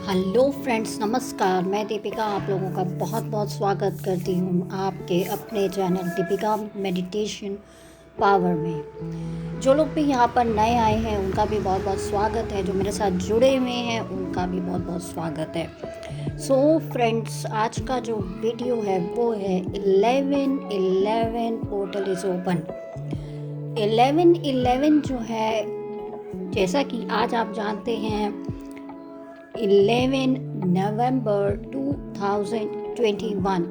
Hello friends, नमस्कार। मैं दीपिका आप लोगों का बहुत बहुत स्वागत करती हूँ आपके अपने चैनल दीपिका मेडिटेशन पावर में। जो लोग भी यहाँ पर नए आए हैं उनका भी बहुत बहुत स्वागत है, जो मेरे साथ जुड़े हुए हैं उनका भी बहुत बहुत स्वागत है। सो फ्रेंड्स, आज का जो वीडियो है वो है 11/11 पोर्टल इज़ ओपन। 11/11 जो है, जैसा कि आज आप जानते हैं 11 नवंबर 2021,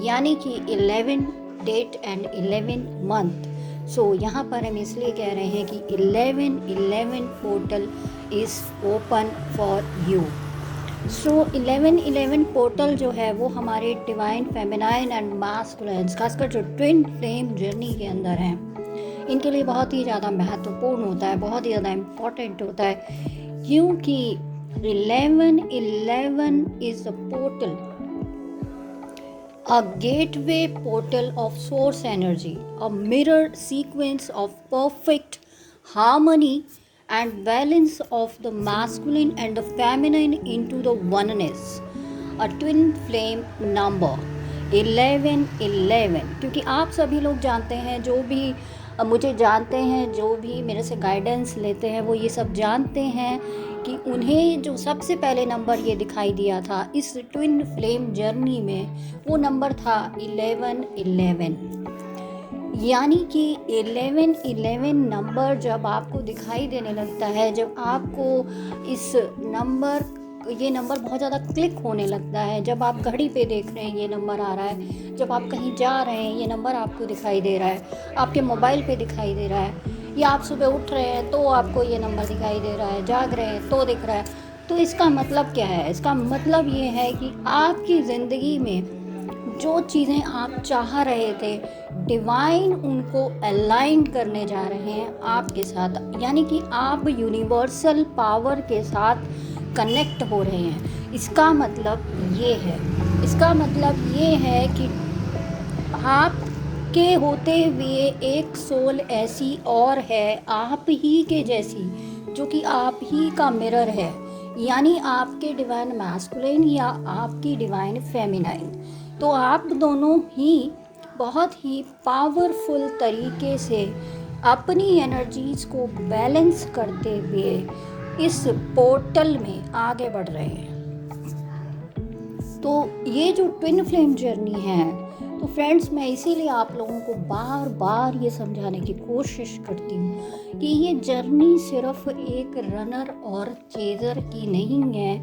यानी कि 11 डेट एंड 11 मंथ। सो यहाँ पर हम इसलिए कह रहे हैं कि 11/11 portal is open for you. So 11/11 portal जो है वो हमारे डिवाइन फेमिनाइन एंड मास्कुलाइन, खासकर जो ट्विन फ्लेम जर्नी के अंदर हैं, इनके लिए बहुत ही ज़्यादा महत्वपूर्ण होता है, बहुत ही ज़्यादा इम्पॉर्टेंट होता है, क्योंकि 11/11 is a portal, a gateway portal of source energy, a mirror sequence of perfect harmony and balance of the masculine and the feminine into the oneness, a twin flame number 11/11। क्योंकि आप सभी लोग जानते हैं, जो भी मुझे जानते हैं, जो भी मेरे से गाइडेंस लेते हैं, वो ये सब जानते हैं कि उन्हें जो सबसे पहले नंबर ये दिखाई दिया था इस ट्विन फ्लेम जर्नी में, वो नंबर था 11/11। यानी कि 11/11 नंबर जब आपको दिखाई देने लगता है, जब आपको ये नंबर बहुत ज़्यादा क्लिक होने लगता है, जब आप घड़ी पे देख रहे हैं ये नंबर आ रहा है, जब आप कहीं जा रहे हैं ये नंबर आपको दिखाई दे रहा है, आपके मोबाइल पे दिखाई दे रहा है, या आप सुबह उठ रहे हैं तो आपको ये नंबर दिखाई दे रहा है, जाग रहे हैं तो दिख रहा है, तो इसका मतलब क्या है? इसका मतलब ये है कि आपकी ज़िंदगी में जो चीज़ें आप चाह रहे थे, डिवाइन उनको अलाइन करने जा रहे हैं आपके साथ। यानी कि आप यूनिवर्सल पावर के साथ कनेक्ट हो रहे हैं। इसका मतलब ये है कि आपके होते हुए एक सोल ऐसी और है, आप ही के जैसी, जो कि आप ही का मिरर है, यानी आपके डिवाइन मैस्कुलिन या आपकी डिवाइन फेमिनाइन। तो आप दोनों ही बहुत ही पावरफुल तरीके से अपनी एनर्जीज़ को बैलेंस करते हुए इस पोर्टल में आगे बढ़ रहे हैं। तो ये जो ट्विन फ्लेम जर्नी है, तो फ्रेंड्स, मैं इसीलिए आप लोगों को बार बार ये समझाने की कोशिश करती हूँ कि ये जर्नी सिर्फ एक रनर और चेज़र की नहीं है।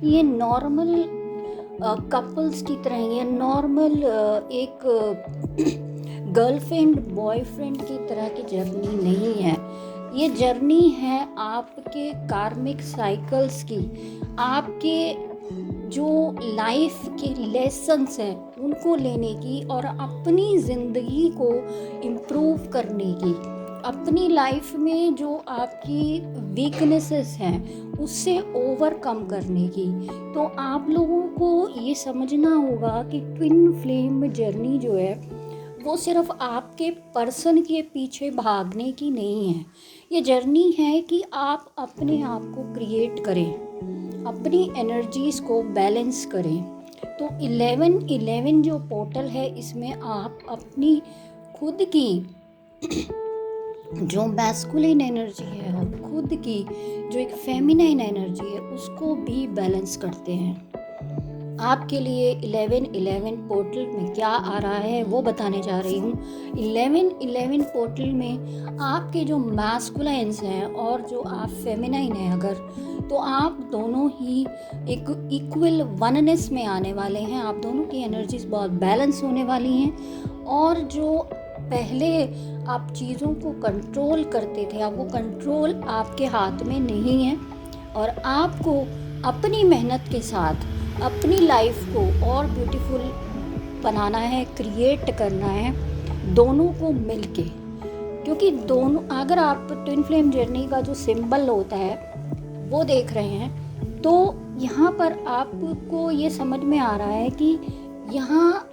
ये नॉर्मल कपल्स की तरह, ये नॉर्मल एक गर्लफ्रेंड बॉयफ्रेंड की तरह की जर्नी नहीं है। ये जर्नी है आपके कार्मिक साइकिल्स की, आपके जो लाइफ के लेसन्स हैं उनको लेने की, और अपनी ज़िंदगी को इम्प्रूव करने की, अपनी लाइफ में जो आपकी वीकनेसेस हैं उससे ओवरकम करने की। तो आप लोगों को ये समझना होगा कि ट्विन फ्लेम जर्नी जो है वो सिर्फ आपके पर्सन के पीछे भागने की नहीं है। ये जर्नी है कि आप अपने आप को क्रिएट करें, अपनी एनर्जीज़ को बैलेंस करें। तो 11/11 जो पोर्टल है, इसमें आप अपनी खुद की जो मैस्कुलिन एनर्जी है और खुद की जो एक फेमिनाइन एनर्जी है उसको भी बैलेंस करते हैं। आपके लिए 11/11 पोर्टल में क्या आ रहा है वो बताने जा रही हूँ। 11/11 पोर्टल में आपके जो मैस्कुलाइन्स हैं और जो आप फेमिनाइन हैं, अगर तो आप दोनों ही एक इक्वल वननेस में आने वाले हैं। आप दोनों की एनर्जीज बहुत बैलेंस होने वाली हैं, और जो पहले आप चीज़ों को कंट्रोल करते थे, अब वो कंट्रोल आपके हाथ में नहीं है, और आपको अपनी मेहनत के साथ अपनी लाइफ को और ब्यूटीफुल बनाना है, क्रिएट करना है, दोनों को मिलके। क्योंकि दोनों, अगर आप ट्विन फ्लेम जर्नी का जो सिंबल होता है वो देख रहे हैं, तो यहाँ पर आपको ये समझ में आ रहा है कि यहाँ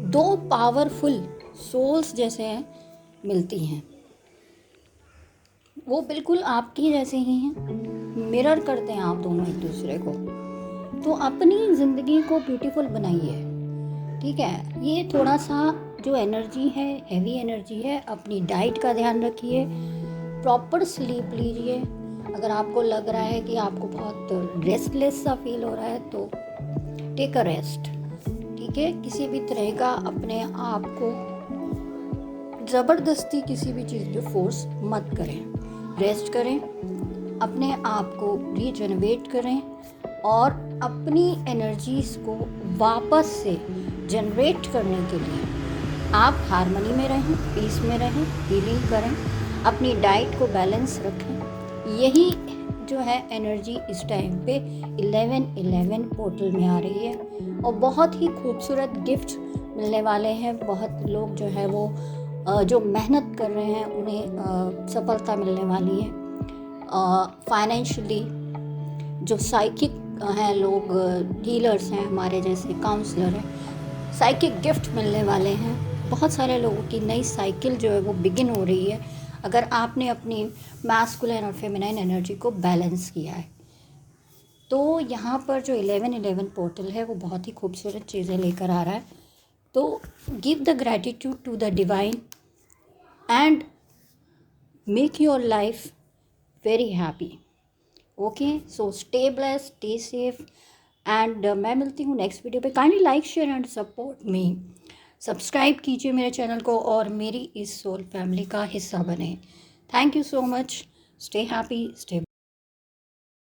दो पावरफुल सोल्स जैसे हैं मिलती हैं। वो बिल्कुल आपकी जैसे ही हैं, मिरर करते हैं आप दोनों एक दूसरे को। तो अपनी ज़िंदगी को ब्यूटीफुल बनाइए, ठीक है। ये थोड़ा सा जो एनर्जी है, हैवी एनर्जी है, अपनी डाइट का ध्यान रखिए, प्रॉपर स्लीप लीजिए। अगर आपको लग रहा है कि आपको बहुत रेस्टलेस सा फील हो रहा है तो टेक अ रेस्ट, ठीक है। किसी भी तरह का अपने आप को ज़बरदस्ती किसी भी चीज़ पे फोर्स मत करें। रेस्ट करें, अपने आप को रीजनरेट करें और अपनी एनर्जीज़ को वापस से जनरेट करने के लिए आप हार्मनी में रहें, पीस में रहें, हीलिंग करें, अपनी डाइट को बैलेंस रखें। यही जो है एनर्जी इस टाइम पे 11-11 पोर्टल में आ रही है और बहुत ही खूबसूरत गिफ्ट मिलने वाले हैं। बहुत लोग जो है वो जो मेहनत कर रहे हैं उन्हें सफलता मिलने वाली है। फाइनेंशियली जो साइकिक हैं लोग, हीलर्स हैं, हमारे जैसे काउंसलर हैं, साइकिक गिफ्ट मिलने वाले हैं। बहुत सारे लोगों की नई साइकिल जो है वो बिगिन हो रही है अगर आपने अपनी मैस्कुलिन और फेमिनाइन एनर्जी को बैलेंस किया है। तो यहाँ पर जो 11-11 पोर्टल है वो बहुत ही खूबसूरत चीज़ें लेकर आ रहा है। तो give the gratitude to the divine and make your life very happy. Okay, so stay blessed, stay safe and मैं मिलती हूँ नेक्स्ट वीडियो पे। Kindly like, share and support me. Subscribe कीजिए मेरे चैनल को और मेरी इस सोल फैमिली का हिस्सा बने। Thank you so much. Stay happy, stay